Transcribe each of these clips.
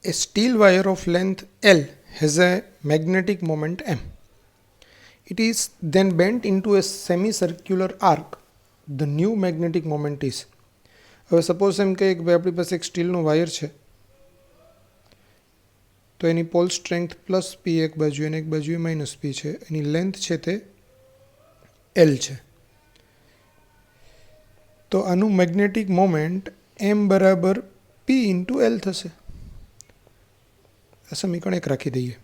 A steel wire of length L has a magnetic moment M. It is then bent into a semicircular arc. The new magnetic moment is. હવે suppose એમ કહીએ કે ભાઈ આપણી પાસે એક સ્ટીલનો wire છે, તો એની પોલ સ્ટ્રેન્થ પ્લસ પી એક બાજુ અને એક બાજુએ માઇનસ પી છે. એની લેન્થ છે તે એલ છે. તો આનું મેગ્નેટિક મોમેન્ટ એમ બરાબર પી ઇન્ટુ એલ થશે. આ સમીકરણ એક રાખી દઈએ.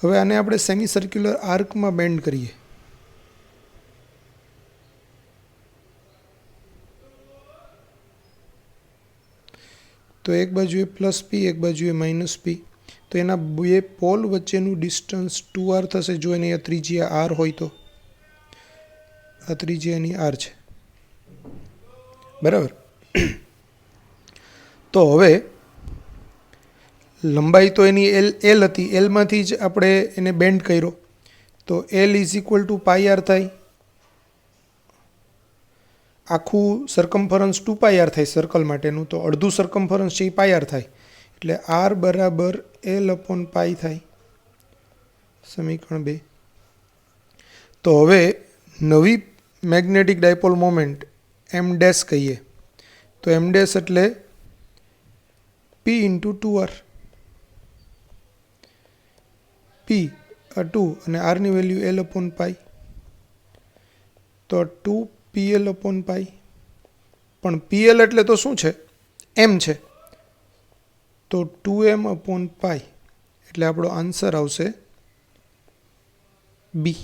હવે આને આપણે સેમી સર્ક્યુલર આર્કમાં બેન્ડ કરીએ. તો એક બાજુએ પ્લસ પી એક બાજુએ માઇનસ પી. તો એના બે પોલ વચ્ચેનું ડિસ્ટન્સ 2r થશે. જો એની આ ત્રિજ્યા આર હોય તો આ ત્રિજ્યા એની આર છે, બરાબર. તો હવે લંબાઈ તો એની એલ હતી, એલમાંથી જ આપણે એને બેન્ડ કર્યો. તો L is equal to pi R થાય. આખું સરકમફરન્સ 2πr થાય સર્કલ માટેનું, તો અડધું સરકમફરન્સ છે એ પાઈ આર થાય. એટલે આર બરાબર એલ અપોન પાઈ થાય. સમીકરણ 2. તો હવે નવી મેગ્નેટિક ડાયપોલ મોમેન્ટ એમ ડેશ કહીએ. તો એમ ડેશ એટલે પી ઇન્ટુ 2r. પી 2 અને આરની વેલ્યુ એલ અપોન પાઈ. તો 2pl અપોન પાઈ. પણ pl એટલે તો શું છે? એમ છે. તો 2m અપોન પાઈ. એટલે આપણો આન્સર આવશે બી,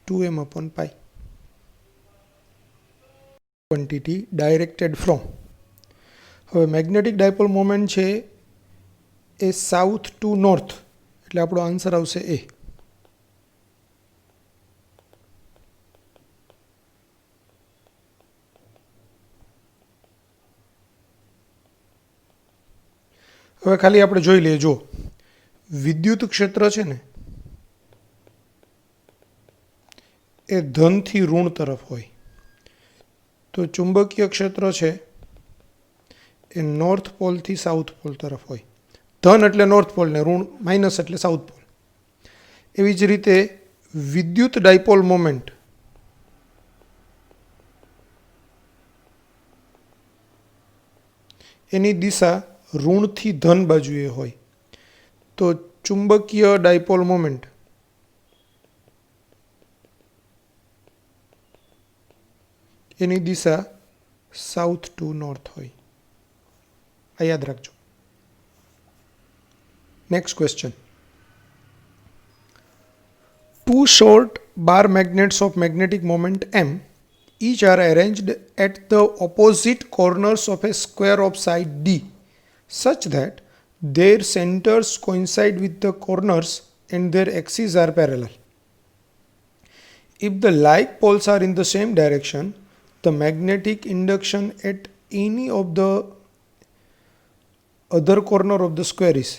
2m upon pi. Quantity directed from. હવે મેગ્નેટિક ડાયપોલ મોમેન્ટ છે એ સાઉથ ટુ નોર્થ, એટલે આપણો આન્સર આવશે એ. હવે ખાલી આપણે જોઈ લઈએ. જો વિદ્યુત ક્ષેત્ર છે ને એ ધનથી ઋણ તરફ હોય, તો ચુંબકીય ક્ષેત્ર છે એ નોર્થ પોલથી સાઉથ પોલ તરફ હોય. ધન એટલે નોર્થ પોલ ને ઋણ માઇનસ એટલે સાઉથ પોલ. એવી જ રીતે વિદ્યુત ડાયપોલ મોમેન્ટ એની દિશા ઋણથી ધન બાજુએ હોય. તો ચુંબકીય ડાયપોલ મોમેન્ટ એની દિશા સાઉથ ટુ નોર્થ હોય. આ યાદ રાખજો. Next question. Two short bar magnets of magnetic moment M each are arranged at the opposite corners of a square of side D such that their centers coincide with the corners and their axes are parallel. If the like poles are in the same direction, the magnetic induction at any of the other corner of the square is.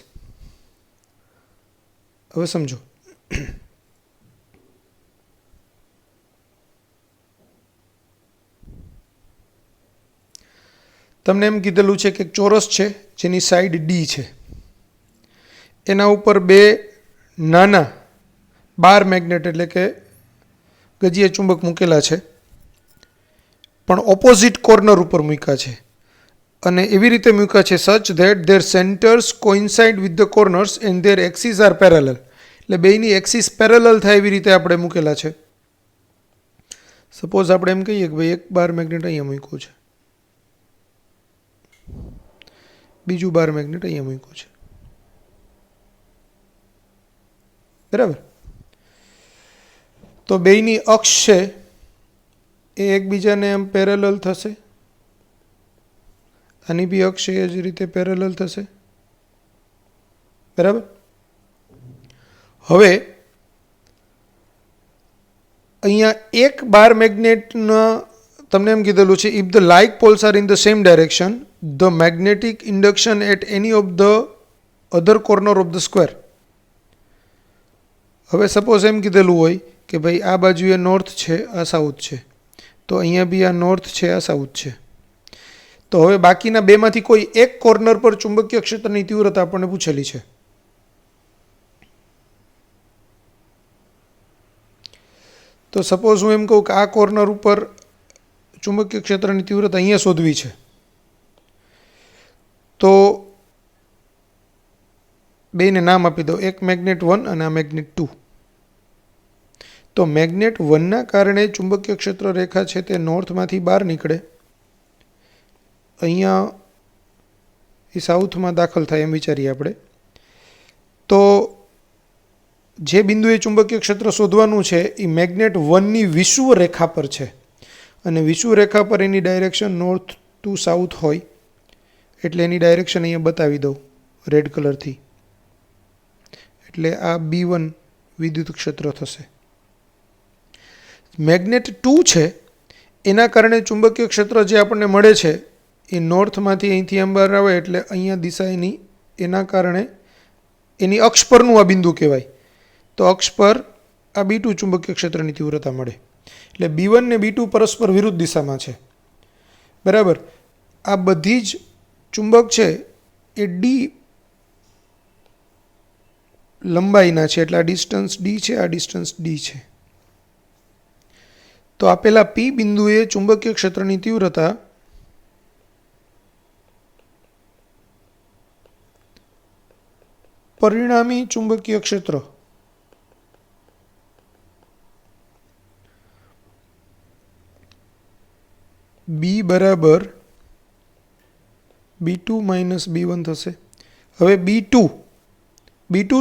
હવે સમજો. તમને એમ કીધેલું છે કે ચોરસ છે જેની સાઈડ ડી છે, એના ઉપર બે નાના બાર મેગ્નેટ એટલે કે ગજીયા ચુંબક મૂકેલા છે, પણ ઓપોઝિટ કોર્નર ઉપર મૂક્યા છે. અને એવી રીતે મૂક્યા છે such that their centres coincide with the corners and their axis are parallel. એટલે બેયની એક્સિસ પેરેલલ થાય એવી રીતે આપણે મૂકેલા છે. સપોઝ આપણે એમ કહીએ કે ભાઈ એક બાર મેગ્નેટ અહીંયા મૂક્યું છે, બીજું બાર મેગ્નેટ અહીંયા મૂક્યું છે, બરાબર. તો બેયની અક્ષ છે એ એકબીજાને એમ પેરેલલ થશે. આની બી અક્ષ એ જ રીતે પેરેલલ થશે, બરાબર. હવે અહીંયા એક બાર મેગ્નેટના તમને એમ કીધેલું છે if the like poles are in the same direction the magnetic induction at any of the other corner of the square. હવે સપોઝ એમ કીધેલું હોય કે ભાઈ આ બાજુએ નોર્થ છે, આ સાઉથ છે, તો અહીંયા બી આ નોર્થ છે, આ સાઉથ છે. તો હવે બાકીના બેમાંથી કોઈ એક કોર્નર પર ચુંબકીય ક્ષેત્રની તીવ્રતા આપણને પૂછેલી છે. તો સપોઝ હું એમ કહું કે આ કોર્નર ઉપર ચુંબકીય ક્ષેત્રની તીવ્રતા અહીંયા શોધવી છે, તો બેને નામ આપી દો, એક મેગ્નેટ 1 અને આ મેગ્નેટ 2. તો મેગ્નેટ 1ના કારણે ચુંબકીય ક્ષેત્ર રેખા છે તે નોર્થમાંથી બહાર નીકળે, અહીંયા એ સાઉથમાં દાખલ થાય એમ વિચારીએ આપણે. તો જે બિંદુએ ચુંબકીય ક્ષેત્ર શોધવાનું છે એ મેગ્નેટ 1ની વિષુવ રેખા પર છે, અને વિષુવ રેખા પર એની ડાયરેક્શન નોર્થ ટુ સાઉથ હોય, એટલે એની ડાયરેક્શન અહીંયા બતાવી દઉં રેડ કલરથી. એટલે આ B1 વિદ્યુત ક્ષેત્ર થશે. મેગ્નેટ 2 છે એના કારણે ચુંબકીય ક્ષેત્ર જે આપણને મળે છે એ નોર્થમાંથી અહીંથી આમ બહાર આવે, એટલે અહીંયા દિશા એના કારણે એની અક્ષ પરનું આ બિંદુ કહેવાય. તો અક્ષ પર આ B2 ચુંબકીય ક્ષેત્રની તીવ્રતા મળે. એટલે B1 ને B2 પરસ્પર વિરુદ્ધ દિશામાં છે, બરાબર. આ બધી જ ચુંબક છે એ D લંબાઈના છે, એટલે આ ડિસ્ટન્સ D છે, આ ડિસ્ટન્સ D છે. તો આપેલા P બિંદુએ ચુંબકીય ક્ષેત્રની તીવ્રતા પરિણામી ચુંબકીય ક્ષેત્ર B બરાબર B2 માઇનસ B1 થશે. હવે B2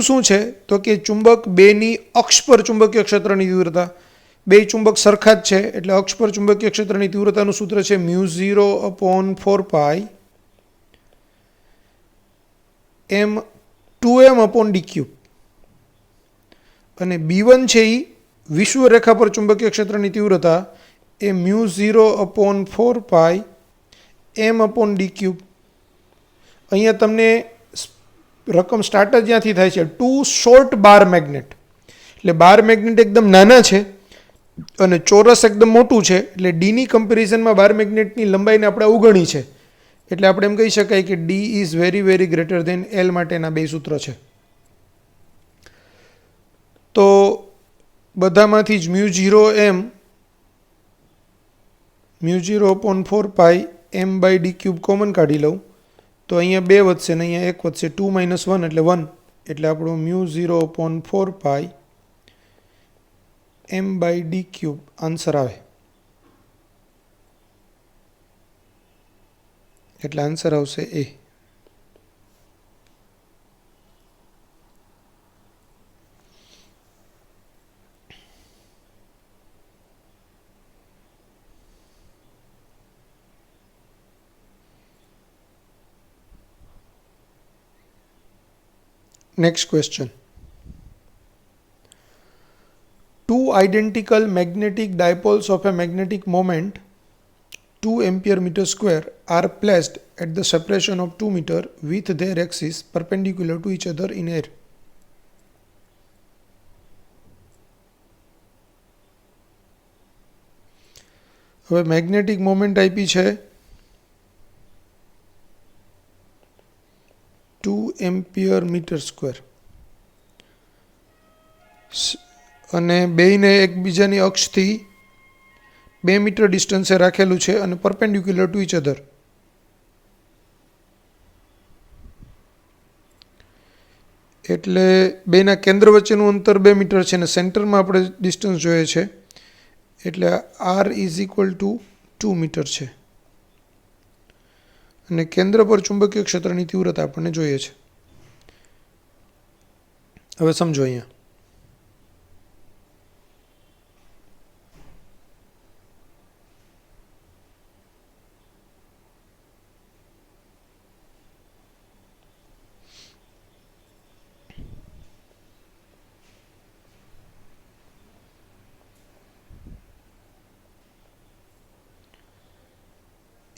શું છે તો કે ચુંબક બેની અક્ષ પર ચુંબકીય ક્ષેત્રની તીવ્રતા. બે ચુંબક સરખા જ છે એટલે અક્ષ પર ચુંબકીય ક્ષેત્રની તીવ્રતાનું સૂત્ર છે μ0/4π m2m/d3. અને B1 છે એ વિષુવ રેખા પર ચુંબકીય ક્ષેત્રની તીવ્રતા એ μ0/4π m/d3. અહીંયા તમને રકમ સ્ટાર્ટ જ જ્યાંથી થાય છે, 2 શોર્ટ બાર મેગ્નેટ. એટલે બાર મેગ્નેટ એકદમ નાના છે અને ચોરસ એકદમ મોટું છે, એટલે ડીની કમ્પેરિઝનમાં બાર મેગ્નેટની લંબાઈને આપણે અવગણી છે. એટલે આપણે એમ કહી શકાય કે D is very very greater than L માટેના બે સૂત્ર છે. તો બધામાંથી જ μ0/4π m/d3 કોમન કાઢી લઉં તો અહીંયા 2 વધશે ને અહીંયા 1 વધશે. 2 - 1 એટલે 1, એટલે આપણો μ0/4π m/d3 આન્સર આવે. એટલે આન્સર આવશે A. Next question. Two identical magnetic dipoles of a magnetic moment 2 ampere meter square are placed at the separation of 2 meter with their axes perpendicular to each other in air. હવે magnetic moment આપી છે 2 ampere metre square અને બેયને એકબીજાની અક્ષથી 2 metre ડિસ્ટન્સે રાખેલું છે અને perpendicular two each other. એટલે બેના કેન્દ્ર વચ્ચેનું અંતર 2 મીટર છે અને સેન્ટરમાં આપણે ડિસ્ટન્સ જોઈએ છે એટલે R = 2 મીટર છે અને કેન્દ્ર પર ચુંબકીય ક્ષેત્રની તીવ્રતા આપણને જોઈએ છે. હવે સમજો અહીંયા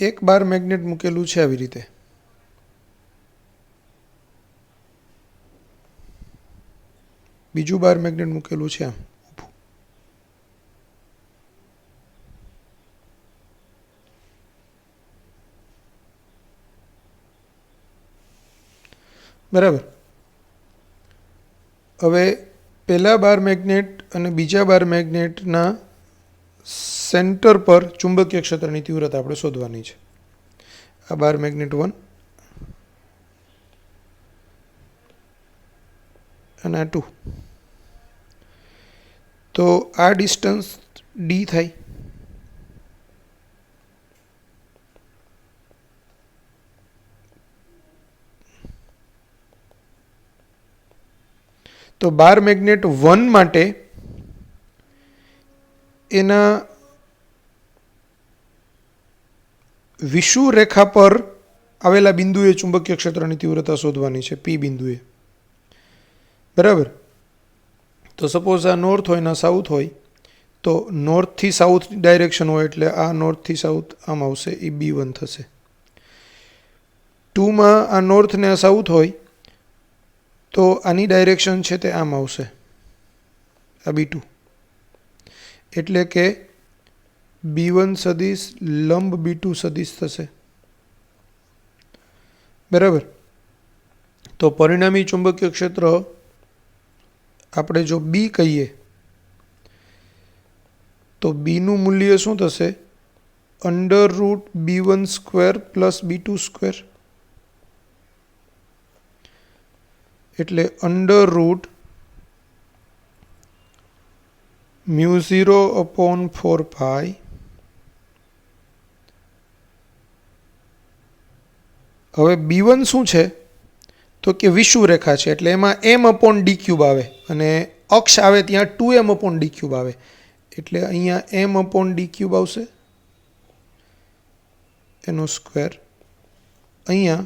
એક બાર મેગ્નેટ મૂકેલું છે આવી રીતે. બીજું બાર મેગ્નેટ મૂકેલું છે આમ ઊભું. બરાબર. હવે પહેલા બાર મેગ્નેટ અને બીજા બાર મેગ્નેટના સેન્ટર પર ચુંબકીય ક્ષેત્રની તીવ્રતા આપણે શોધવાની છે. આ બાર મેગ્નેટ 1 અને આ 2. તો આ ડિસ્ટન્સ ડી થાય. તો બાર મેગ્નેટ 1 માટે એના વિષુવવૃત્ત રેખા પર આવેલા બિંદુએ ચુંબકીય ક્ષેત્રની તીવ્રતા શોધવાની છે, પી બિંદુએ. બરાબર. તો સપોઝ આ નોર્થ હોય ને સાઉથ હોય, તો નોર્થથી સાઉથ ડાયરેક્શન હોય એટલે આ નોર્થથી સાઉથ આમ આવશે, એ B1 થશે. 2માં આ નોર્થ ને આ સાઉથ હોય તો આની ડાયરેક્શન છે તે આમ આવશે, આ B2. એટલે કે B1 સદિશ લંબ B2 સદિશ થશે. બરાબર. તો પરિણામી ચુંબકીય ક્ષેત્ર આપણે જો B કહીએ તો બીનું મૂલ્ય શું થશે? √B1² plus B2². એટલે √μ0/4π હવે B1 શું છે તો કે વિષુવવૃત્ત રેખા છે, એટલે એમાં m/d³ આવે અને અક્ષ આવે ત્યાં 2m/d³ આવે, એટલે અહીંયા m/d³ આવશે એનો સ્ક્વેર. અહીંયા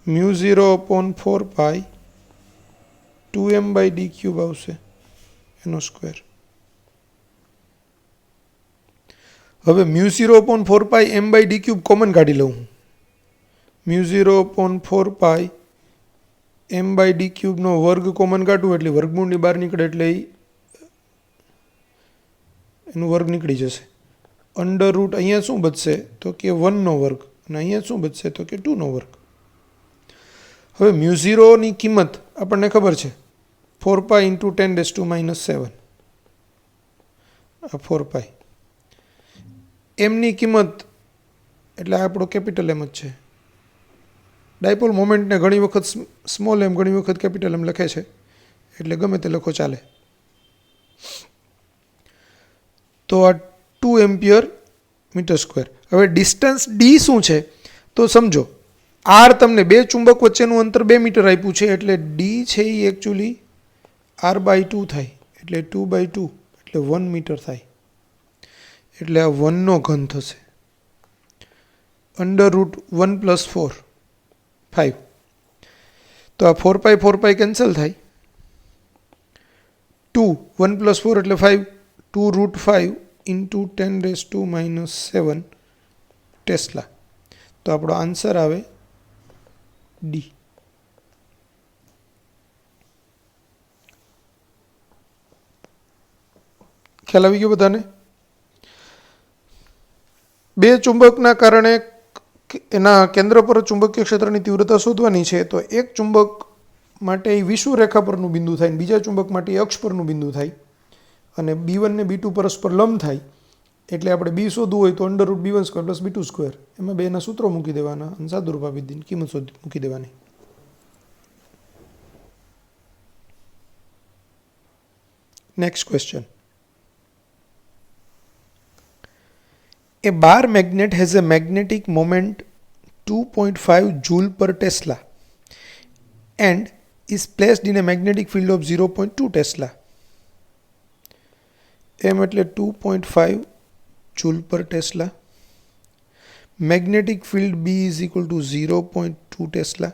μ0/4π 2m/d³ આવશે એનો સ્ક્વેર. હવે μ0/4π m/d³ કોમન કાઢી લઉં હું. μ0/4π m/d³ નો વર્ગ કોમન કાઢવું એટલે વર્ગમૂળની બહાર નીકળે એટલે એનું વર્ગ નીકળી જશે. અંડર રૂટ અહીંયા શું બચશે તો કે 1 નો વર્ગ અને અહીંયા શું બચશે તો કે 2 નો વર્ગ. હવે μ0 ની કિંમત આપણને ખબર છે 4π × 10⁻⁻⁷. આ 4π. એમની કિંમત એટલે આપણો કેપિટલ એમ જ છે. ડાયપોલ મોમેન્ટને ઘણી વખત સ્મોલ એમ ઘણી વખત કેપિટલ એમ લખે છે, એટલે ગમે તે લખો ચાલે. તો આ 2 Am/m². હવે ડિસ્ટન્સ ડી શું છે તો સમજો, આર તમને બે ચુંબક વચ્ચેનું અંતર 2 મીટર આપ્યું છે, એટલે ડી છે એ એકચ્યુઅલી r/2 થાય, એટલે 2/2 એટલે 1 મીટર થાય, એટલે આ 1 નો ઘન થશે. √1 + 4 5. તો આ 4π કેન્સલ થાય. 2 1 + 4 એટલે 5, 2√5 × 10⁻⁷ ટેસ્લા. તો આપણો આન્સર આવે ડી. ખ્યાલ આવી ગયો બધાને? બે ચુંબકના કારણે એના કેન્દ્ર પર ચુંબકીય ક્ષેત્રની તીવ્રતા શોધવાની છે. તો એક ચુંબક માટે એ વિષુવવૃત્ત રેખા પરનું બિંદુ થાય, બીજા ચુંબક માટે અક્ષ પરનું બિંદુ થાય, અને B1 ને B2 પરસ્પર લંબ થાય. એટલે આપણે B શોધવું હોય તો √B1² + B2², એમાં બેના સૂત્રો મૂકી દેવાના અને સાદુરૂપ આપી દઈને કિંમત મૂકી દેવાની. Next question. A bar magnet has a magnetic moment 2.5 Joule per Tesla and is placed in a magnetic field of 0.2 Tesla. M એટલે 2.5 Joule per Tesla. Magnetic field B is equal to 0.2 Tesla.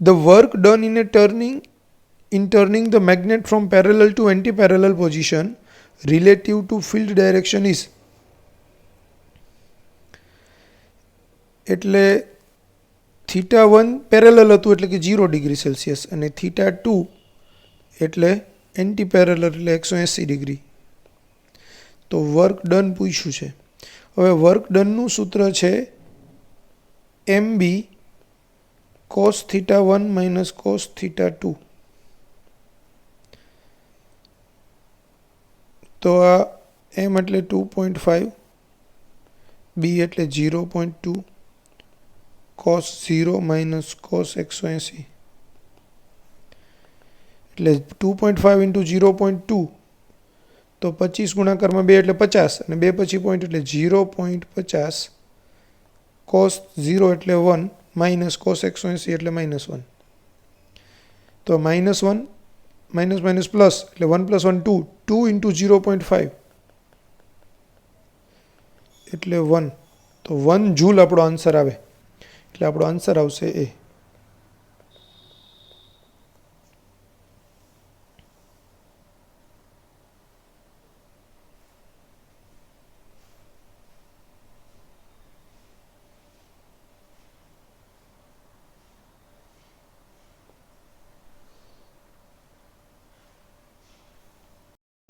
The work done in turning the magnet from parallel to anti-parallel position relative to field direction is. એટલે θ1 parallel હતું એટલે કે 0 degree Celsius અને θ2 એટલે anti parallel એટલે 180 degree. તો work done પૂછ્યું છે. હવે વર્ક ડનનું સૂત્ર છે MB cos theta 1 minus cos theta 2. તો આ m એટલે 2.5, b એટલે 0.2, cos 0 minus cos 180 એટલે 2.5 into 0.2 તો 25 ગુણાકારમાં 2 એટલે 50 અને 2 પછી પોઈન્ટ એટલે 0.50 cos 0 એટલે 1 minus cos 180 એટલે -1. તો -1 minus minus plus એટલે 1 plus 1 2, 2 into 0.5 એટલે 1. તો 1 જૂલ આપણો આન્સર આવે, એટલે આપણો આન્સર આવશે એ.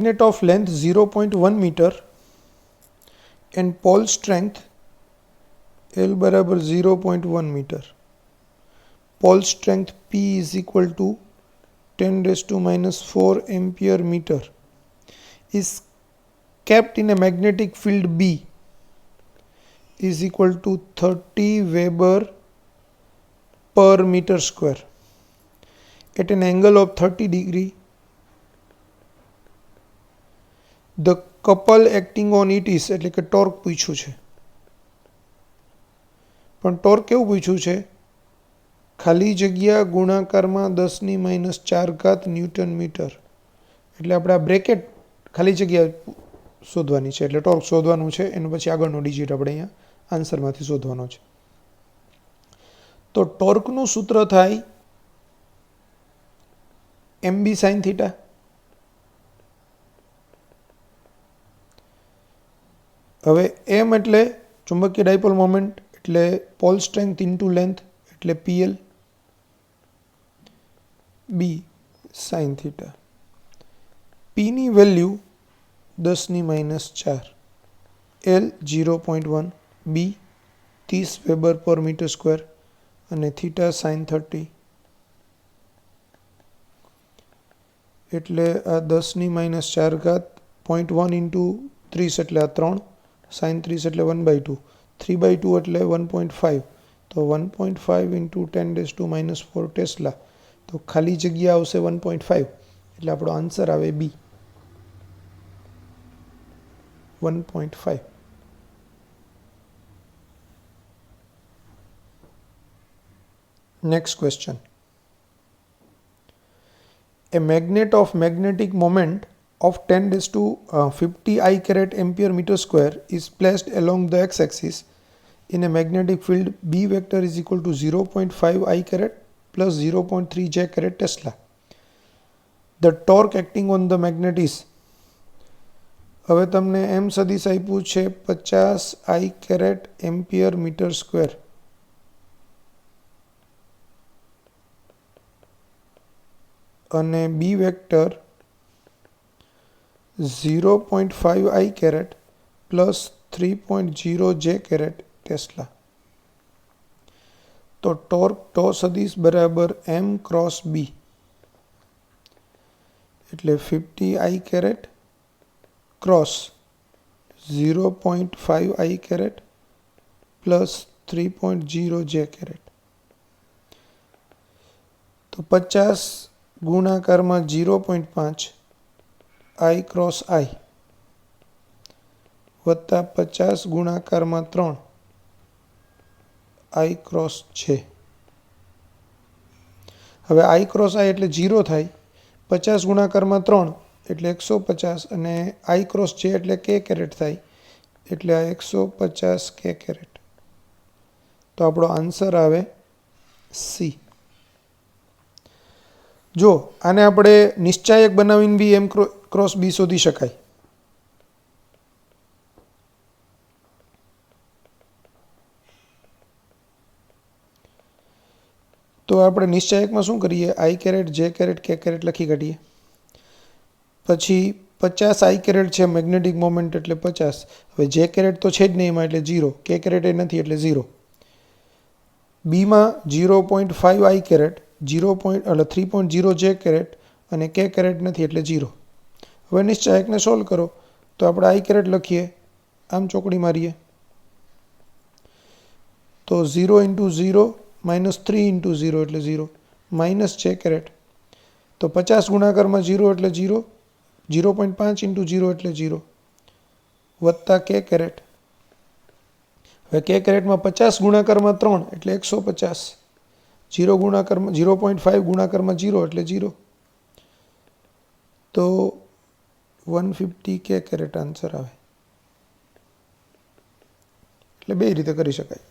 Magnet of length 0.1 meter and pole strength L बराबर 0.1 meter. Pole strength P is equal to 10 raised to minus 4 ampere meter is kept in a magnetic field B is equal to 30 Weber per meter square at an angle of 30 degree. The couple acting on it is એટલે કે torque પૂછ્યું છે, પણ torque કેવું પૂછ્યું છે? ખાલી જગ્યા ગુણાકારમાં 10⁻⁴ ન્યૂટન મીટર. એટલે આપણે આ બ્રેકેટ ખાલી જગ્યા શોધવાની છે, એટલે ટોર્ક શોધવાનું છે, એનું પછી આગળનો ડિજિટ આપણે અહીંયા આન્સરમાંથી શોધવાનો છે. તો ટોર્કનું સૂત્ર થાય mb sin θ. હવે m એટલે ચુંબકીય ડાયપોલ મોમેન્ટ એટલે પોલ સ્ટ્રેન્થ ઇન્ટુ લેન્થ એટલે PL, b sin θ. p ની વેલ્યુ 10⁻⁴, L 0.1, b 30 વેબર પર મીટર સ્ક્વેર અને θ sin 30 એટલે આ 10⁻⁴, 0.1 into 30 એટલે આ 3, sin 30 એટલે 1/2, 3/2 એટલે 1.5. તો 1.5 into 10 raised to minus 4 tesla. તો ખાલી જગ્યા આવશે 1.5, એટલે આપણો આન્સર આવે બી 1.5. Next question. A magnet of magnetic moment of 10 raised to 50 I caret ampere meter square is placed along the x-axis in a magnetic field B vector is equal to 0.5 I caret plus 0.3 J caret Tesla. The torque acting on the magnet is, હવે તમને m સદિશ આપ્યું છે 50 I caret ampere meter square. અને B vector 0.5 I caret plus 3.0 J caret tesla. તો torque ટો સદિશ બરાબર m cross b એટલે 50 I caret cross 0.5 I caret plus 3.0 J caret. તો 50 ગુણાકારમાં 0.5 I ક્રોસ I વત્તા 50 ગુણાકારમાં 3 I ક્રોસ J. હવે I ક્રોસ I એટલે 0 થાય, 50 ગુણાકારમાં 3 એટલે 150 અને I ક્રોસ J એટલે K કેરેટ થાય, એટલે આ 150 K કેરેટ. તો આપણો આન્સર આવે C. જો આને આપણે નિશ્ચાયક બનાવીને બી m ક્રોસ b શોધી શકાય. તો આપણે નિશ્ચાયકમાં શું કરીએ? I caret J caret K caret લખી કાઢીએ. પછી 50 I કેરેટ છે મેગ્નેટિક મોમેન્ટ એટલે 50. હવે J કેરેટ તો છે જ નહીં એમાં એટલે 0, K કેરેટ એ નથી એટલે 0. બીમાં 0.5 આઈ કેરેટ 3.0 જે કેરેટ અને કે કેરેટ નથી એટલે 0. હવે નિશ્ચાયકને સોલ્વ કરો તો આપણે આઈ કેરેટ લખીએ, આમ ચોકડી મારીએ તો 0 × 0 -3 × 0 એટલે 0 માઇનસ જે કેરેટ તો 50 ગુણાકારમાં 0 એટલે 0, 0.5 × 0 એટલે 0 વત્તા કે કેરેટ. હવે કે કેરેટમાં 50 ગુણાકારમાં 3 એટલે 150, 0.5 ગુણાકારમાં 0 એટલે 0 તો 150 કે કેરેટ આન્સર આવે. એટલે બે રીતે કરી શકાય.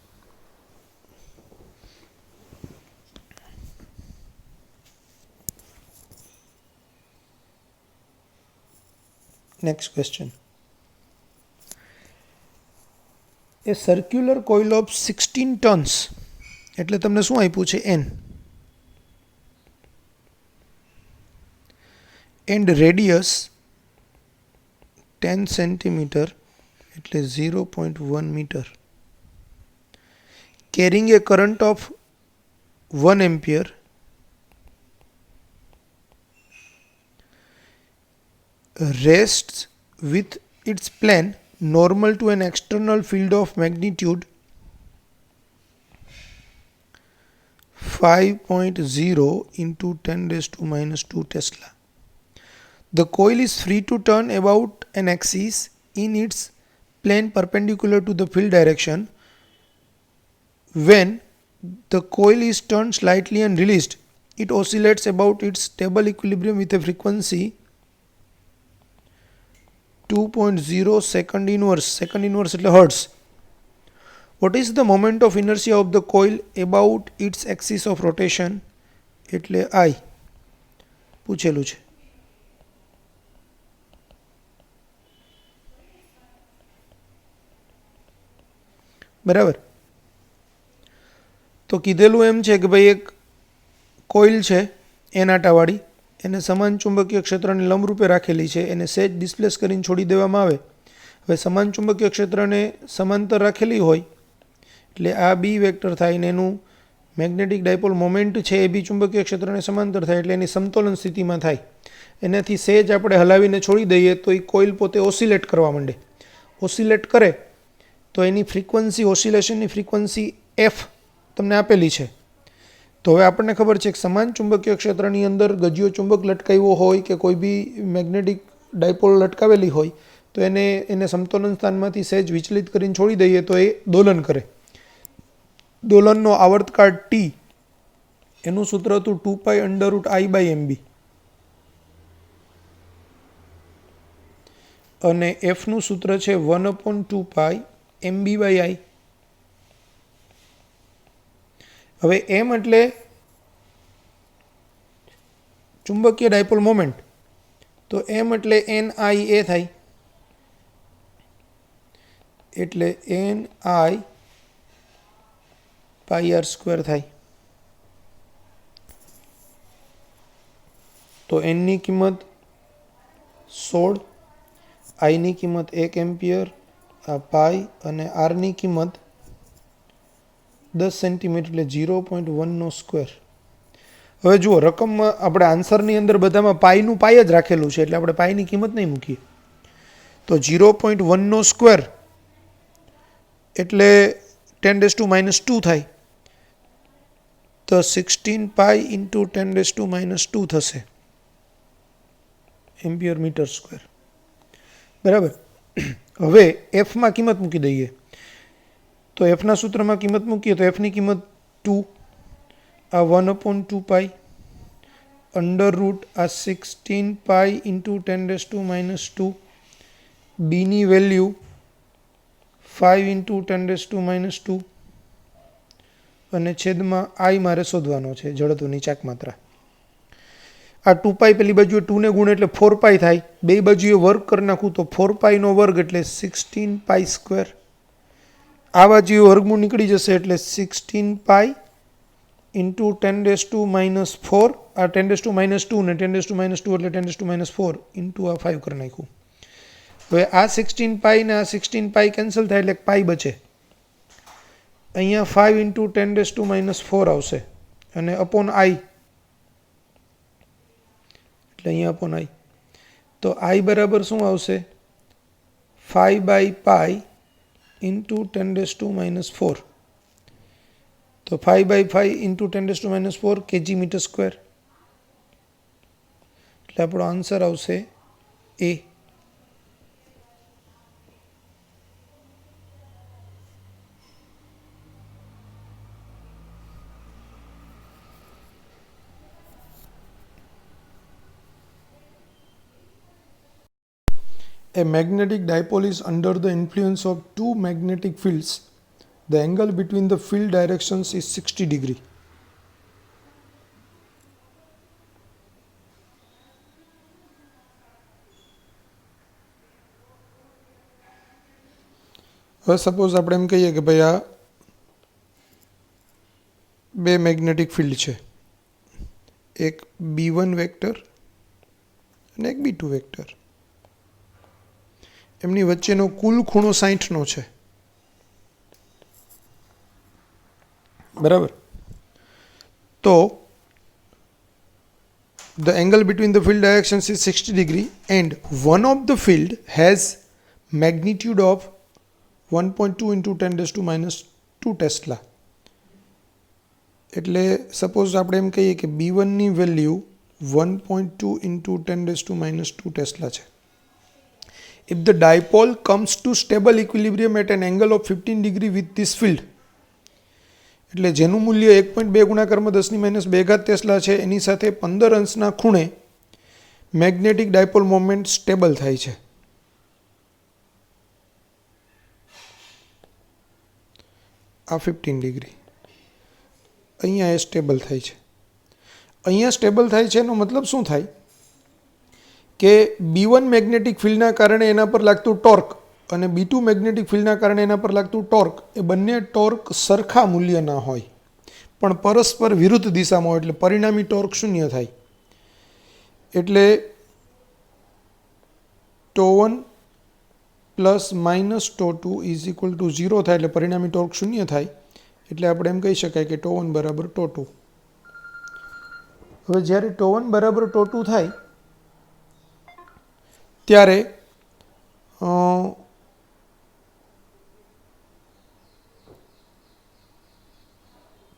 Next question. A circular coil of 16 tons એટલે તમને શું આપ્યું છે N and radius 10 centimeter એટલે 0.1 meter carrying a current of 1 ampere rests with its plane normal to an external field of magnitude 5.0 into 10⁻² Tesla. The coil is free to turn about an axis in its plane perpendicular to the field direction. When the coil is turned slightly and released, it oscillates about its stable equilibrium with a frequency 2.0 second inverse એટલે hertz. What is the moment of inertia of the coil about its axis of rotation એટલે I પૂછેલું છે. બરાબર. તો કીધેલું એમ છે કે ભાઈ એક કોઇલ છે એન આટાવાળી, એને સમાન ચુંબકીય ક્ષેત્રને લંબરૂપે રાખેલી છે, એને સેજ ડિસ્પ્લેસ કરીને છોડી દેવામાં આવે. હવે સમાન ચુંબકીય ક્ષેત્રને સમાંતર રાખેલી હોય એટલે આ બી વેક્ટર થાય ને એનું મેગ્નેટિક ડાયપોલ મોમેન્ટ છે એ બી ચુંબકીય ક્ષેત્રને સમાંતર થાય એટલે એની સમતોલન સ્થિતિમાં થાય. એનાથી સેજ આપણે હલાવીને છોડી દઈએ તો એ કોઇલ પોતે ઓસિલેટ કરવા માંડે. ઓસિલેટ કરે તો એની ફ્રીક્વન્સી, ઓસિલેશનની ફ્રીક્વન્સી એફ તમને આપેલી છે. તો હવે આપણને ખબર છે કે સમાન ચુંબકીય ક્ષેત્રની અંદર ગજિયો ચુંબક લટકાવ્યો હોય કે કોઈ બી મેગ્નેટિક ડાયપોલ લટકાવેલી હોય તો એને સમતોલન સ્થાનમાંથી સહેજ વિચલિત કરીને છોડી દઈએ તો એ દોલન કરે. દોલનનો આવર્તકાળ ટી, એનું સૂત્ર હતું 2π√I/mb અને એફનું સૂત્ર છે 1/2π/mb/I. હવે એમ એટલે ચુંબકીય ડાયપોલ મોમેન્ટ, તો એમ એટલે NIA થાય, એટલે NI/πr² થાય. તો N ની કિંમત 16, I ની કિંમત 1 એમ્પિયર, આ પાઈ અને R ની કિંમત 10 સેન્ટીમીટર એટલે 0.1². હવે જુઓ રકમમાં આપણે આન્સરની અંદર બધામાં પાઈનું પાઈ જ રાખેલું છે એટલે આપણે પાઈની કિંમત નહીં મૂકીએ. તો 0.1² એટલે 10⁻² થાય, તો 16π × 10⁻² થશે એમ્પિયર મીટર સ્ક્વેર. બરાબર. હવે એફમાં કિંમત મૂકી દઈએ તો એફના સૂત્રમાં કિંમત મૂકીએ તો એફની કિંમત 2, આ 1/2π √ આ 16π × 10⁻², બીની વેલ્યુ 5 × 10⁻², અને છેદમાં આઈ મારે શોધવાનો છે, જડત્વની ચાકમાત્રા. આ 2π પેલી બાજુએ 2 ને ગુણ એટલે 4π થાય, બે બાજુએ વર્ગ કરી નાખું તો 4π નો વર્ગ એટલે 16π². આ બાજુએ વર્ગમૂળ નીકળી જશે એટલે 16π × 10⁻⁴, આ 10⁻² ને 10⁻² એટલે 10⁻⁴ ઇન્ટુ આ 5 કરી નાખ્યું. હવે આ 16π ને આ 16π કેન્સલ થાય એટલે પાઈ બચે અહીંયા 5 × 10⁻⁴ આવશે અને અપોન I, એટલે અહીંયા અપોન I. તો I બરાબર શું આવશે? 5/π × 10⁻⁴. તો 5/5 × 10⁻⁴ kg/m². એટલે આપણો આન્સર આવશે A. A magnetic dipole is under the influence of two magnetic fields. The angle between the field directions is 60 degree. હવે સપોઝ આપણે એમ કહીએ કે ભાઈ આ બે મેગ્નેટિક ફિલ્ડ છે, એક B1 વેક્ટર અને એક B2 વેક્ટર. એમની વચ્ચેનો કુલ ખૂણો 60નો છે, બરાબર. તો the angle between the field directions is 60 degree and one of the field has magnitude of 1.2 × 10⁻² tesla. એટલે સપોઝ આપણે એમ કહીએ કે B1ની વેલ્યુ 1.2 × 10⁻² ટેસ્લા છે. If the dipole comes to stable equilibrium at an angle of 15 degree with this field, એટલે જેનું મૂલ્ય 1.2 × 10⁻² tesla છે એની સાથે 15 અંશના ખૂણે મેગ્નેટિક ડાયપોલ મોમેન્ટ સ્ટેબલ થાય છે. આ 15 ડિગ્રી અહીંયા એ સ્ટેબલ થાય છે. અહીંયા સ્ટેબલ થાય છે એનો મતલબ શું થાય કે B1 મેગ્નેટિક ફિલ્ડના કારણે એના પર લાગતું ટોર્ક અને B2 મેગ્નેટિક ફિલ્ડના કારણે એના પર લાગતું ટોર્ક, એ બંને ટોર્ક સરખા મૂલ્યના હોય પણ પરસ્પર વિરુદ્ધ દિશામાં હોય, એટલે પરિણામી ટોર્ક શૂન્ય થાય. એટલે τ1 ± τ2 = 0 થાય, એટલે પરિણામી ટોર્ક શૂન્ય થાય. એટલે આપણે એમ કહી શકાય કે τ1 = τ2. હવે જ્યારે τ1 = τ2 થાય ત્યારે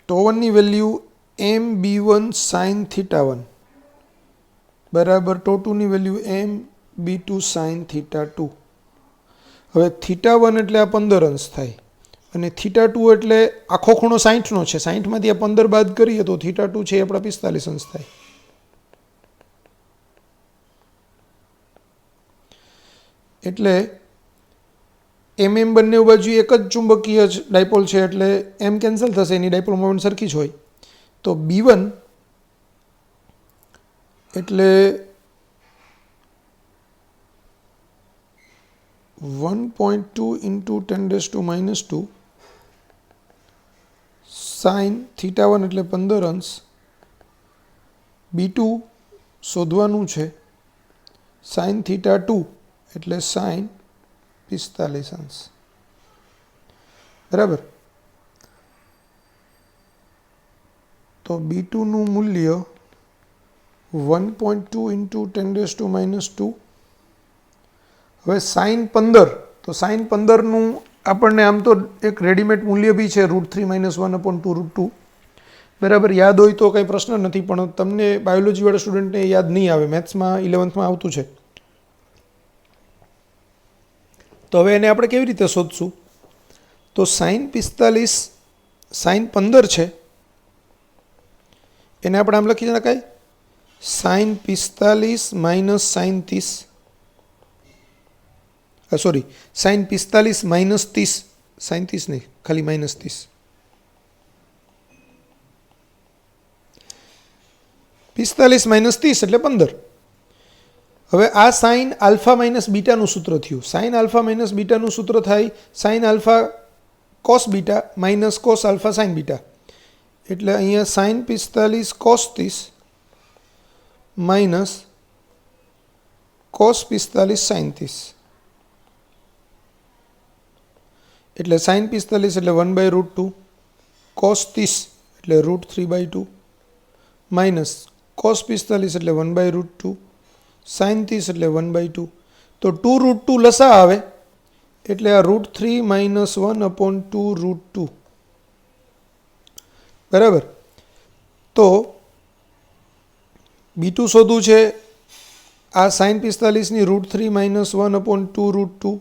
τ1ની વેલ્યુ mB1 sin θ1 બરાબર τ2ની વેલ્યુ mB2 sin θ2. હવે θ1 એટલે આ 15 અંશ થાય અને θ2 એટલે આખો ખૂણો 60નો છે, 60માંથી આ 15 બાદ કરીએ તો θ2 છે એ આપણા 45 અંશ થાય. એટલે બંને બાજુ એક જ ચુંબકીય ડાયપોલ છે એટલે એમ કેન્સલ થશે, એની ડાયપોલ મોમેન્ટ સરખી જ હોય. તો B1 એટલે 1.2 × 10⁻² sin θ1 એટલે 15 અંશ. B2 શોધવાનું છે sin θ2 એટલે sin 45 અંશ, બરાબર. તો B2નું મૂલ્ય 1.2 × 10⁻². હવે sin 15, તો sin 15નું આપણને આમ તો એક રેડીમેડ મૂલ્ય બી છે √3 - 1/2√2, બરાબર. યાદ હોય તો કંઈ પ્રશ્ન નથી, પણ તમને બાયોલોજીવાળા સ્ટુડન્ટને યાદ નહીં આવે, મેથ્સમાં 11th આવતું છે. તો હવે એને આપણે કેવી રીતે શોધશું? તો sin 15 છે એને આપણે આમ લખી શકાય sin 45 - sin 30, sorry sin 45 - 30, sin 30 નહીં, ખાલી -30. 45 - 30 એટલે 15. હવે આ સાઇન આલ્ફા માઇનસ બીટાનું સૂત્ર થયું. સાઇન આલ્ફા માઇનસ બીટાનું સૂત્ર થાય sine alpha cos beta minus cos alpha sine beta. એટલે અહીંયા sine 45 cos 30 minus cos 45 sine 30. એટલે સાઇન 45 એટલે 1/√2 cos 30 એટલે √3/2 માઇનસ cos 45 એટલે 1/√2 sin 30 એટલે 1/2. તો 2√2 લસા આવે એટલે આ √3 - 1/2√2 બરાબર. તો B2 શોધવું છે. આ sin 45 ની √3 - 1/2√2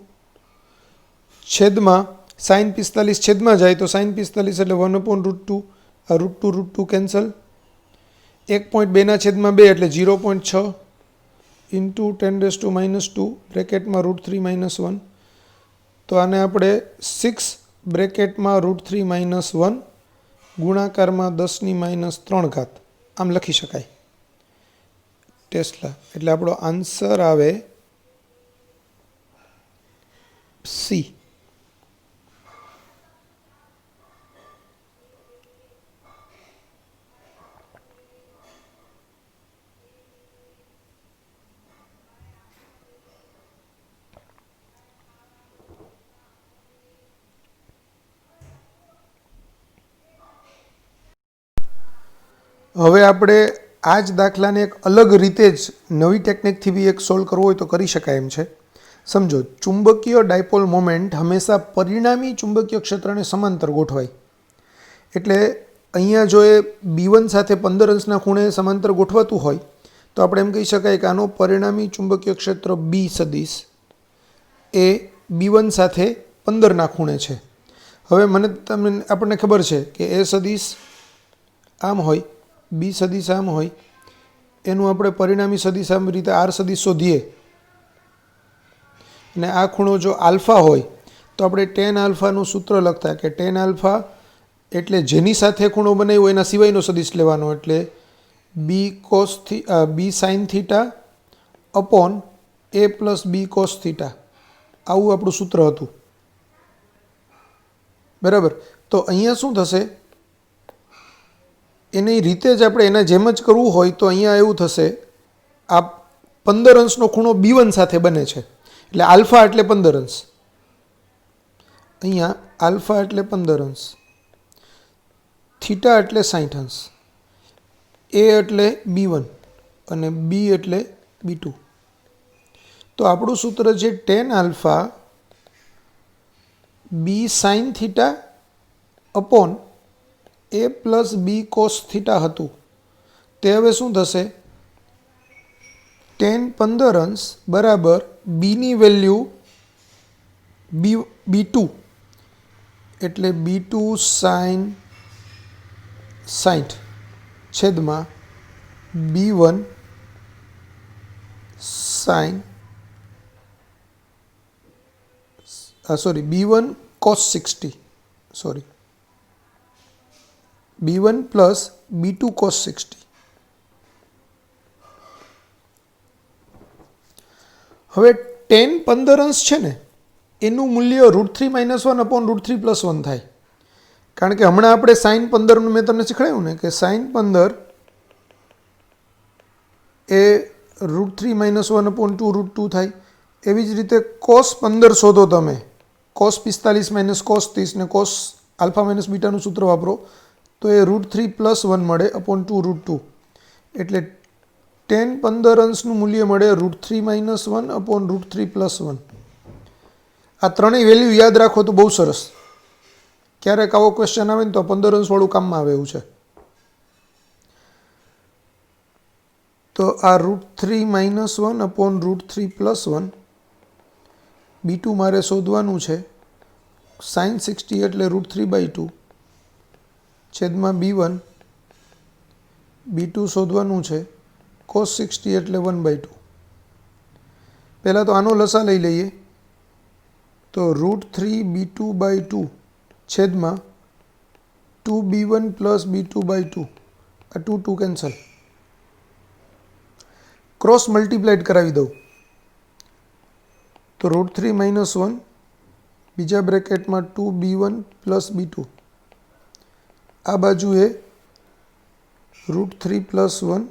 છેદમાં sin 45 છેદમાં જાય તો sin 45 એટલે 1/√2. આ √2 કેન્સલ. 1.2 ના છેદમાં 2 એટલે 0.6 ઇન્ટુ 10⁻², બ્રેકેટમાં √3 - 1. તો આને આપણે 6 બ્રેકેટમાં √3 - 1 ગુણાકારમાં 10⁻³ આમ લખી શકાય ટેસ્લા. એટલે આપણો આન્સર આવે સી. હવે આપણે આ જ દાખલાને એક અલગ રીતે જ નવી ટેકનિકથી બી એક સોલ્વ કરવો હોય તો કરી શકાય એમ છે. સમજો, ચુંબકીય ડાયપોલ મોમેન્ટ હંમેશા પરિણામી ચુંબકીય ક્ષેત્રને સમાંતર ગોઠવાય. એટલે અહીંયા જો એ B1 સાથે 15 અંશના ખૂણે સમાંતર ગોઠવાતું હોય તો આપણે એમ કહી શકાય કે આનો પરિણામી ચુંબકીય ક્ષેત્ર B સદિશ એ B1 સાથે 15ના ખૂણે છે. હવે આપણને ખબર છે કે એ સદિશ આમ હોય, બી સદિશ આમ હોય, એનું આપણે પરિણામી સદિશ આમ રીતે આર સદિશ શોધીએ અને આ ખૂણો જો આલ્ફા હોય તો આપણે tan આલ્ફાનું સૂત્ર લખતા કે tan આલ્ફા એટલે જેની સાથે ખૂણો બનાવ્યો એના સિવાયનો સદિશ લેવાનો, એટલે B sine theta upon a plus B cos theta, આવું આપણું સૂત્ર હતું. બરાબર. તો અહીંયા શું થશે, એની રીતે જ આપણે એના જેમ જ કરવું હોય તો અહીંયા એવું થશે, આ 15 અંશનો ખૂણો B1 સાથે બને છે એટલે આલ્ફા એટલે 15 અંશ, અહીંયા આલ્ફા એટલે 15 અંશ, થીટા એટલે 60 અંશ, એ એટલે B1 અને બી એટલે B2. તો આપણું સૂત્ર છે tan alpha B sine theta upon a plus B cos theta હતું. તે હવે શું થશે, tan 15 અંશ બરાબર બીની વેલ્યુ B2 એટલે B2 સાઇન 60 છેદમાં B1 sign B1 cos 60 B1 plus B2 cos 60. હવે tan 15 અંશ છે ને એનું મૂલ્ય √3 - 1/√3 + 1 થાય. કારણ કે હમણાં આપણે sin 15નું મેં તમને શીખવાડ્યું ને કે sin 15 એ √3 - 1/2√2 થાય. એવી જ રીતે cos 15 શોધો તમે, cos 45 - cos 30 ને cos આલ્ફા - બીટાનું સૂત્ર વાપરો તો એ √3 + 1 મળે /2√2. એટલે tan 15 અંશનું મૂલ્ય મળે √3 - 1/√3 + 1. આ ત્રણેય વેલ્યુ યાદ રાખો તો બહુ સરસ. ક્યારેક આવો ક્વેશ્ચન આવે ને તો 15 અંશવાળું કામમાં આવે એવું છે. તો આ √3 - 1/√3 + 1 B2 મારે શોધવાનું છે. sin 60 એટલે √3/2 છેદમાં B1, B2 શોધવાનું છે cos 60 એટલે 1/2. પહેલાં તો આનો લસા લઈ લઈએ તો √3B2/2 છેદમાં 2B1 પ્લસ B2/2, આ 2 કેન્સલ. ક્રોસ મલ્ટીપ્લાઇડ કરાવી દઉં તો √3 - 1 બીજા બ્રેકેટમાં 2B1 પ્લસ B2, આ બાજુએ √3 + 1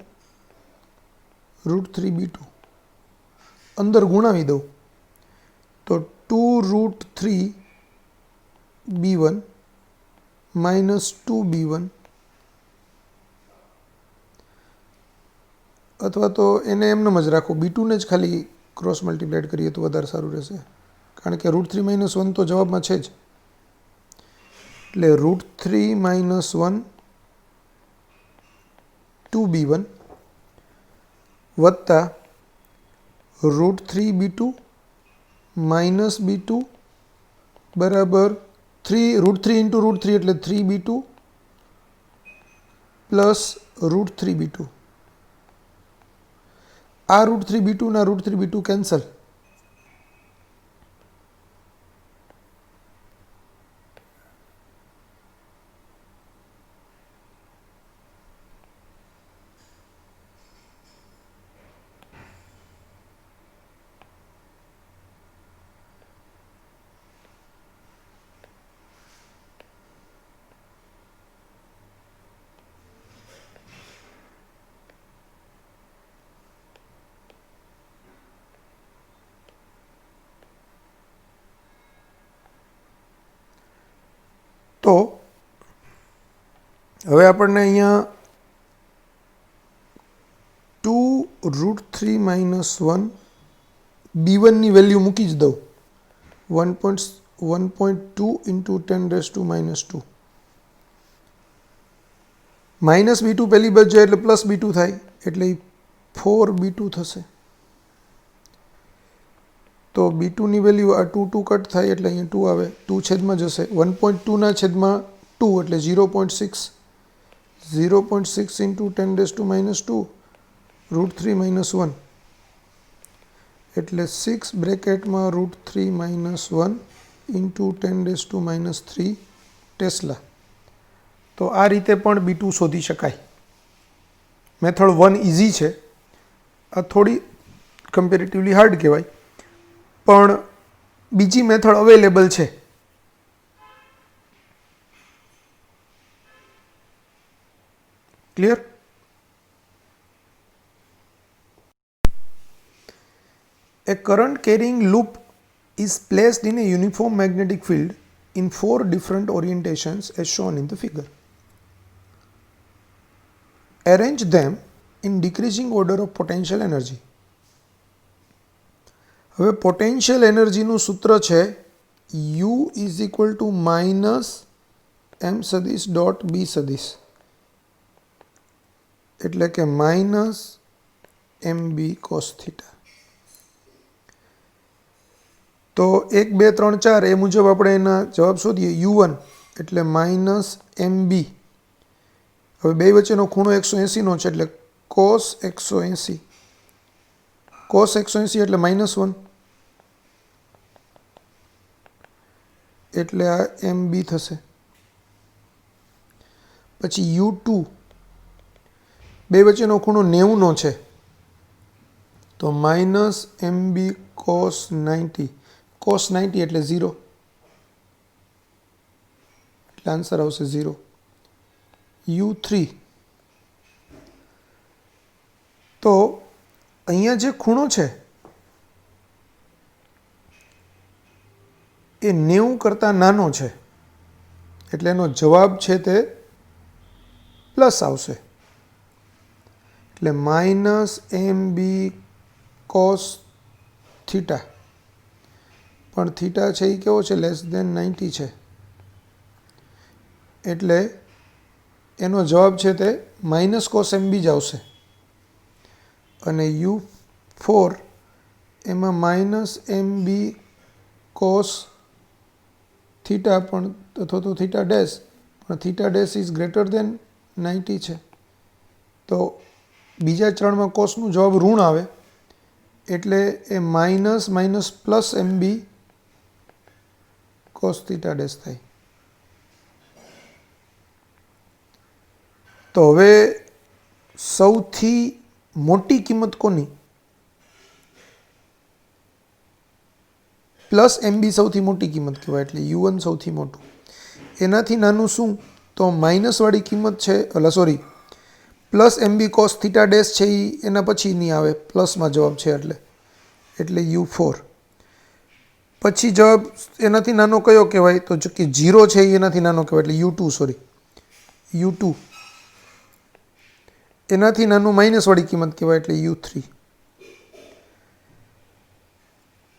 √3B2, અંદર ગુણાવી દઉં તો 2√3B1 -2b1 અથવા તો એને એમનેમ જ રાખો, b2 ને જ ખાલી ક્રોસ મલ્ટીપ્લાઇડ કરીએ તો વધારે સારું રહેશે, કારણ કે √3 - 1 તો જવાબમાં છે જ. એટલે √3 - 1 2b1 વત્તા √3b2 -b2 બરાબર 3 × √3 એટલે 3b2 પ્લસ √3b2. આ √3b2 ના √3b2 કેન્સલ. તો હવે આપણને અહીંયા 2 √3 - 1 b1 ની વેલ્યુ મૂકી જ દઉં, 1.2 × 10⁻². -b2 પહેલી બાજુ જાય એટલે +b2 થાય, એટલે 4b2 થશે. તો b2 ની વેલ્યુ આ 2 કટ થાય એટલે અહીંયા 2 આવે, 2 છેદમાં જશે, 1.2 ના છેદમાં 2 એટલે 0.6, 0.6 × 10⁻², √3 - 1 એટલે 6 બ્રેકેટમાં √3 - 1 × 10⁻³ ટેસ્લા. તો આ રીતે પણ b2 શોધી શકાય. મેથડ 1 ઇઝી છે, આ થોડી કમ્પેરેટિવલી હાર્ડ કહેવાય, પણ બીજી મેથડ અવેલેબલ છે. Clear? A current carrying loop is placed in a uniform magnetic field in 4 different orientations as shown in the figure. Arrange them in decreasing order of potential energy. હવે potential એનર્જીનું સૂત્ર છે U = -m સદિશ dot b સદિશ, એટલે કે -mb cos theta. તો 1 2 3 4 એ મુજબ આપણે એના જવાબ શોધીએ. U1 એટલે -mb. હવે બે વચ્ચેનો ખૂણો 180નો છે એટલે cos 180. cos 180 એટલે -1, એટલે આ mb થશે. પછી U2 બે વચ્ચેનો ખૂણો 90નો છે તો -mb cos 90. cos 90 એટલે 0, એટલે આન્સર આવશે 0. U3 તો અહીંયા જે ખૂણો છે એ 90 કરતાં નાનો છે, એટલે એનો જવાબ છે તે પ્લસ આવશે, એટલે -mb cos થીટા. પણ થીટા છે એ કેવો છે? <90 છે, એટલે એનો જવાબ છે તે -cos mb જ આવશે. અને U4 એમાં -mb cos થીટા પણ અથવા તો થીટા ડેશ, પણ theta dash is greater than 90 છે, તો બીજા ચરણમાં કોસનું જવાબ ઋણ આવે, એટલે એ -mb cos થીટા ડેશ થાય. તો હવે સૌથી મોટી કિંમત કોની? +mb સૌથી મોટી કિંમત કહેવાય, એટલે U1 સૌથી મોટું. એનાથી નાનું શું? તો માઇનસવાળી કિંમત છે, +mb cos થીટા ડેશ છે એ એના પછી નહીં આવે, પ્લસમાં જવાબ છે એટલે U4. પછી જવાબ એનાથી નાનો કયો કહેવાય? તો જો કે 0 છે એ એનાથી નાનો કહેવાય, એટલે U2 સોરી U2. એનાથી નાનું માઇનસવાળી કિંમત કહેવાય, એટલે U3.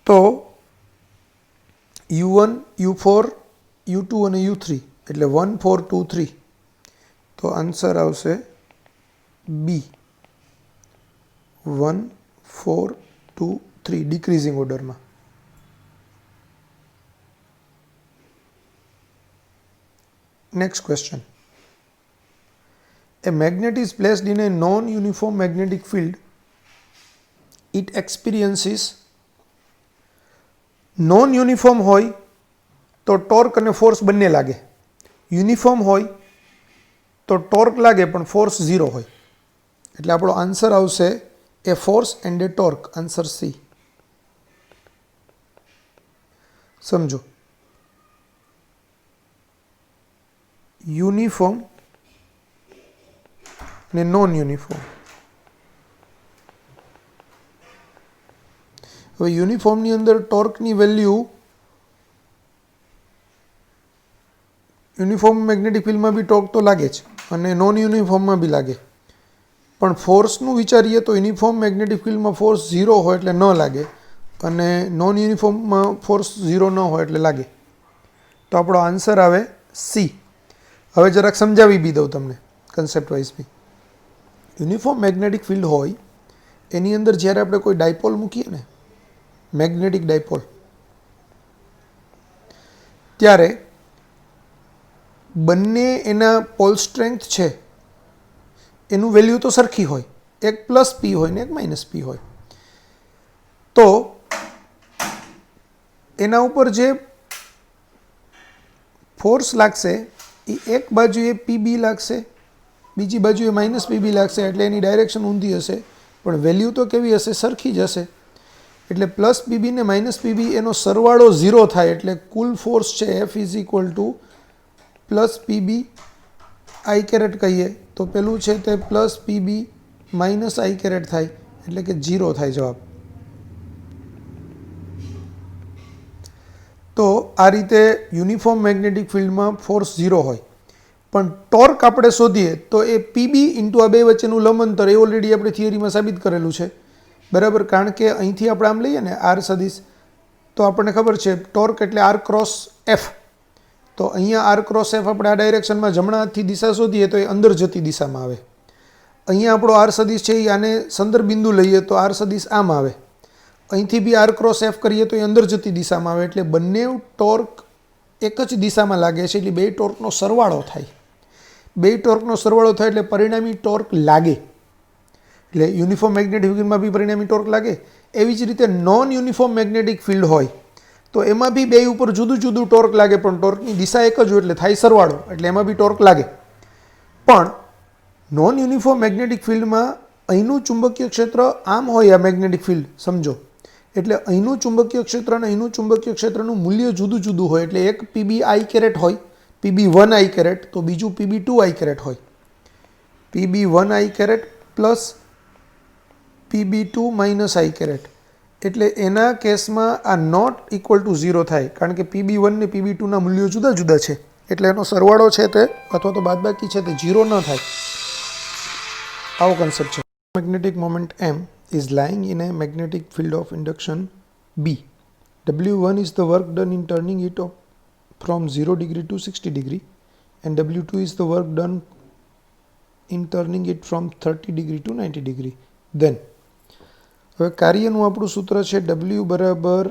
તો U1, U4, U2 અને U3 એટલે 1, 4, 2, 3. તો આન્સર આવશે B, 1, 4, 2, 3 ડિક્રીઝિંગ ઓર્ડરમાં. Next question. A magnet is placed in a non-uniform magnetic field. It experiences non-uniform હોય તો ટોર્ક અને ફોર્સ બંને લાગે. યુનિફોર્મ હોય તો ટોર્ક લાગે પણ ફોર્સ 0 હોય. એટલે આપણો આન્સર આવશે a force and a torque, answer C. સમજો, યુનિફોર્મ ને નોન યુનિફોર્મ. હવે યુનિફોર્મની અંદર ટોર્કની વેલ્યુ યુનિફોર્મ મેગ્નેટિક ફિલ્ડમાં બી ટોર્ક તો લાગે જ અને નોન યુનિફોર્મમાં બી લાગે, પણ ફોર્સનું વિચારીએ તો યુનિફોર્મ મેગ્નેટિક ફિલ્ડમાં ફોર્સ 0 હોય એટલે ન લાગે અને નોન યુનિફોર્મમાં ફોર્સ 0 ન હોય એટલે લાગે. તો આપણો આન્સર આવે સી. હવે જરાક સમજાવી બી દઉં તમને કન્સેપ્ટ વાઇઝ બી. યુનિફોર્મ મેગ્નેટિક ફિલ્ડ હોય એની અંદર જ્યારે આપણે કોઈ ડાયપોલ મૂકીએ ને, મેગ્નેટિક ડાયપોલ, ત્યારે બંને એના પોલ સ્ટ્રેન્થ છે એનું વેલ્યુ તો સરખી હોય, એક પ્લસ પી હોય ને એક માઇનસ પી હોય. તો એના ઉપર જે ફોર્સ લાગશે એ એક બાજુએ પીબી લાગશે, બીજી બાજુએ માઇનસ પીબી લાગશે, એટલે એની ડાયરેક્શન ઊંધી હશે પણ વેલ્યુ તો કેવી હશે? સરખી જ હશે. એટલે પ્લસ પીબી ને માઇનસ પીબી એનો સરવાળો 0 થાય એટલે કુલ ફોર્સ છે F is equal to plus PB I caret કહીએ તો પેલું છે તે plus PB minus I caret થાય એટલે કે 0 થાય જવાબ. તો આ રીતે યુનિફોર્મ મેગ્નેટિક ફિલ્ડમાં ફોર્સ 0 હોય, પણ ટોર્ક આપણે શોધીએ તો એ પીબી ઇન્ટુ આ બે વચ્ચેનું લંબ અંતર, એ ઓલરેડી આપણે થિયરીમાં સાબિત કરેલું છે, બરાબર. કારણ કે અહીંથી આપણે આમ લઈએ ને આર સદીશ, તો આપણને ખબર છે ટોર્ક એટલે આર ક્રોસ એફ. તો અહીંયા આર ક્રોસ એફ આપણે આ ડાયરેક્શનમાં જમણા હાથથી દિશા શોધીએ તો એ અંદર જતી દિશામાં આવે. અહીંયા આપણો આર સદીશ છે એ આને સંદર્ભ બિંદુ લઈએ તો આર સદીશ આમ આવે. અહીંથી બી આર ક્રોસ એફ કરીએ તો એ અંદર જતી દિશામાં આવે. એટલે બંને ટોર્ક એક જ દિશામાં લાગે છે એટલે બે ટોર્કનો સરવાળો થાય. બે ટોર્કનો સરવાળો થાય એટલે પરિણામી ટોર્ક લાગે. એટલે યુનિફોર્મ મેગ્નેટિક ફિલ્ડમાં બી પરિણામી ટોર્ક લાગે. એવી જ રીતે નોન યુનિફોર્મ મેગ્નેટિક ફિલ્ડ હોય તો એમાં બી બે ઉપર જુદું જુદું ટોર્ક લાગે, પણ ટોર્કની દિશા એક જ હોય એટલે થાય સરવાળો, એટલે એમાં બી ટોર્ક લાગે. પણ નોન યુનિફોર્મ મેગ્નેટિક ફિલ્ડમાં અહીંનું ચુંબકીય ક્ષેત્ર આમ હોય, આ મેગ્નેટિક ફિલ્ડ સમજો, એટલે અહીંનું ચુંબકીય ક્ષેત્ર અને અહીંનું ચુંબકીય ક્ષેત્રનું મૂલ્ય જુદું જુદું હોય. એટલે એક પીબી આઈ કેરેટ હોય, PB1 આઈ કેરેટ, તો બીજું PB2 આઈ કેરેટ હોય. PB1 I caret plus PB2 minus I caret. એટલે એના કેસમાં આ નોટ ઇક્વલ ટુ 0 થાય, કારણ કે PB1 ને PB2ના મૂલ્યો જુદા જુદા છે, એટલે એનો સરવાળો છે તે અથવા તો બાદબાકી છે તે 0 ન થાય. આવો કન્સેપ્ટ છે. Magnetic moment M is lying in a magnetic field of induction B. W1 is the work done in turning it from 0 degree to 60 degree and W2 is the work done in turning it from 30 degree to 90 degree. Then હવે કાર્યનું આપણું સૂત્ર છે W બરાબર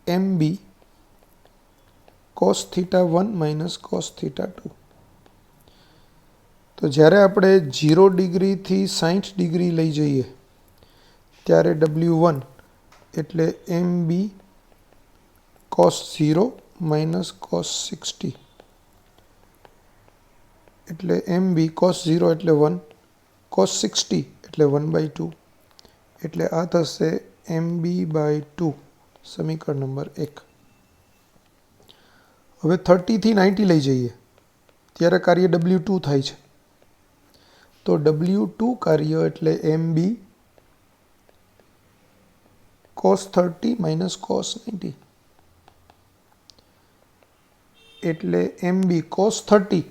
MB cos θ1 minus cos θ2. તો જ્યારે આપણે 0 ડિગ્રીથી 60 ડિગ્રી લઈ જઈએ ત્યારે W1 એટલે MB cos 0 માઇનસ cos 60 એટલે MB cos 0 એટલે 1, cos 60 એટલે 1/2, એટલે આ થશે MB/2, સમીકરણ નંબર 1. હવે 30 થી 90 લઈ જઈએ ત્યારે કાર્ય W2 થાય છે, તો W2 કાર્ય એટલે MB cos 30 માઇનસ cos 90 એટલે MB cos 30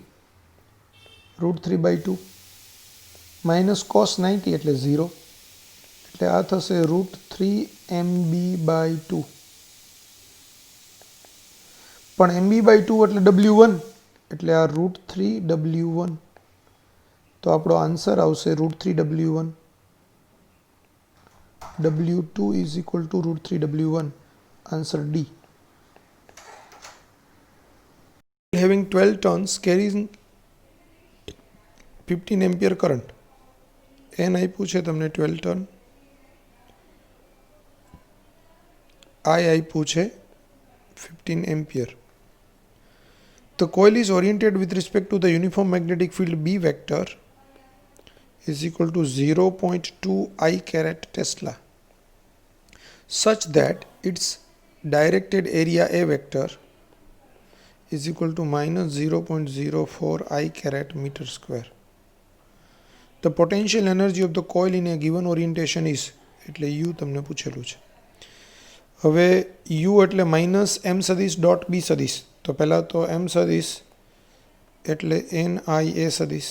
√3/2 માઇનસ cos 90 એટલે 0 એટલે આ થશે √3MB/2 પણ MB/2 એટલે W1 એટલે આ √3W1 તો આપણો આન્સર આવશે √3W1 W2 is equal to √3W1 answer D. Having 12 turns carrying 15 ampere current n આપ્યું છે તમને 12 ટર્ન I આપ્યું છે 15 ampere. The coil is oriented with respect to the uniform magnetic field B vector is equal to 0.2 I caret Tesla such that its directed area A vector is equal to minus 0.04 I caret meter square. The potential energy of the coil in a given orientation is એટલે U તમને પૂછેલું છે. હવે U એટલે minus M સદિશ dot B સદિશ તો પહેલાં તો M સદિશ એટલે NIA સદિશ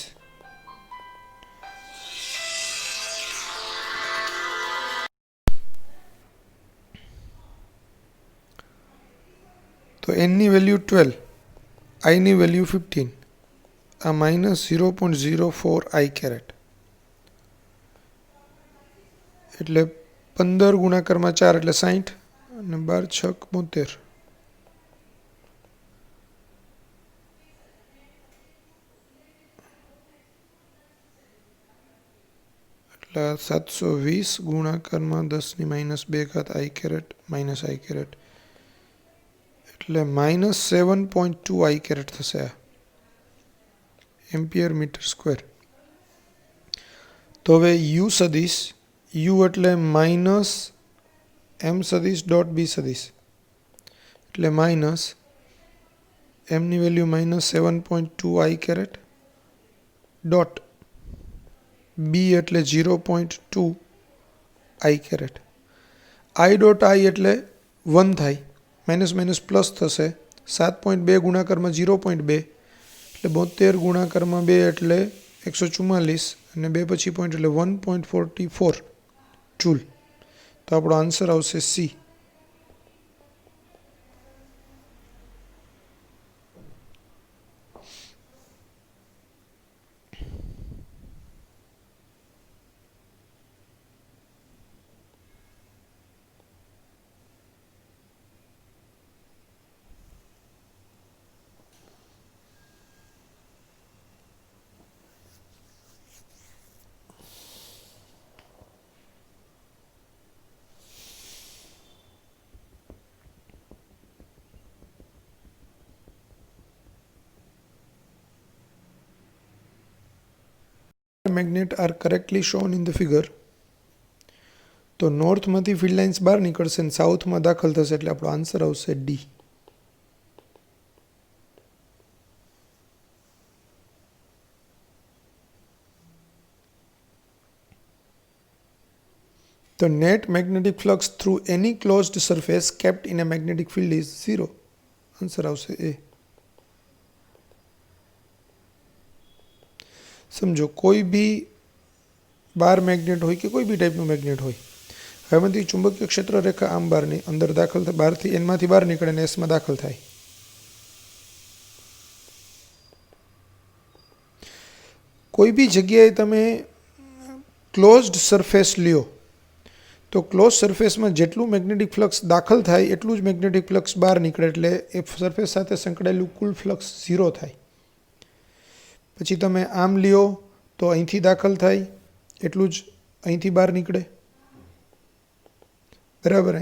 તો N ની વેલ્યુ 12 I ની વેલ્યુ 15 આ માઇનસ 0.04 I કેરેટ એટલે 15 ગુણાકારમાં 4 એટલે 60 અને 12 છક 72 એટલે 720 ગુણાકારમાં 10 ની -2 I caret minus I caret એટલે માઇનસ 7.2 I કેરેટ થશે આ એમ્પિયર મીટર સ્ક્વેર. તો હવે U સદિશ U એટલે માઇનસ M સદિશ ડોટ B સદિશ એટલે માઇનસ M ની value minus 7.2 I caret dot B એટલે 0.2 I caret I dot I એટલે 1 થાય માઇનસ માઇનસ પ્લસ થશે 7.2 ગુણાકારમાં 0.2 એટલે 72 ગુણાકારમાં 2 એટલે 144 અને 2 પછી પોઈન્ટ એટલે 1.44 જૂલ. તો આપણો આન્સર આવશે C. Magnet are correctly shown in the figure. તો નોર્થમાંથી ફિલ્ડ લાઇન્સ બહાર નીકળશે અને સાઉથમાં દાખલ થશે એટલે આપણો આન્સર આવશે D. The net magnetic flux through any closed surface kept in a magnetic field is 0. Answer આવશે એ. સમજો કોઈ બી બાર મેગ્નેટ હોય કે કોઈ બી ટાઈપનું મેગ્નેટ હોય એમાંથી ચુંબકીય ક્ષેત્ર રેખા આમ બહારની અંદર દાખલ થાય બહારથી એનમાંથી બહાર નીકળે અને એસમાં દાખલ થાય. કોઈ બી જગ્યાએ તમે ક્લોઝડ સરફેસ લ્યો તો ક્લોઝ સરફેસમાં જેટલું મેગ્નેટિક ફ્લક્સ દાખલ થાય એટલું જ મેગ્નેટિક ફ્લક્સ બહાર નીકળે એટલે એ સરફેસ સાથે સંકળાયેલું કુલ ફ્લક્સ 0 થાય. પછી તમે આમ લ્યો તો અહીંથી દાખલ થાય એટલું જ અહીંથી બહાર નીકળે બરાબર.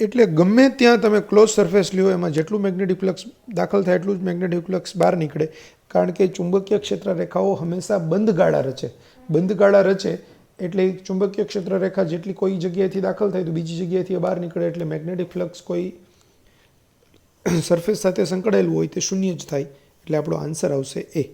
એટલે ગમે ત્યાં તમે ક્લોઝ સરફેસ લ્યો એમાં જેટલું મેગ્નેટિક ફ્લક્સ દાખલ થાય એટલું જ મેગ્નેટિક ફ્લક્સ બહાર નીકળે કારણ કે ચુંબકીય ક્ષેત્ર રેખાઓ હંમેશા બંધ ગાળા રચે. બંધ ગાળા રચે એટલે ચુંબકીય ક્ષેત્ર રેખા જેટલી કોઈ જગ્યાએથી દાખલ થાય તો બીજી જગ્યાએથી બહાર નીકળે એટલે મેગ્નેટિક ફ્લક્સ કોઈ સરફેસ સાથે સંકળાયેલું હોય તે શૂન્ય જ થાય એટલે આપણો આન્સર આવશે એ.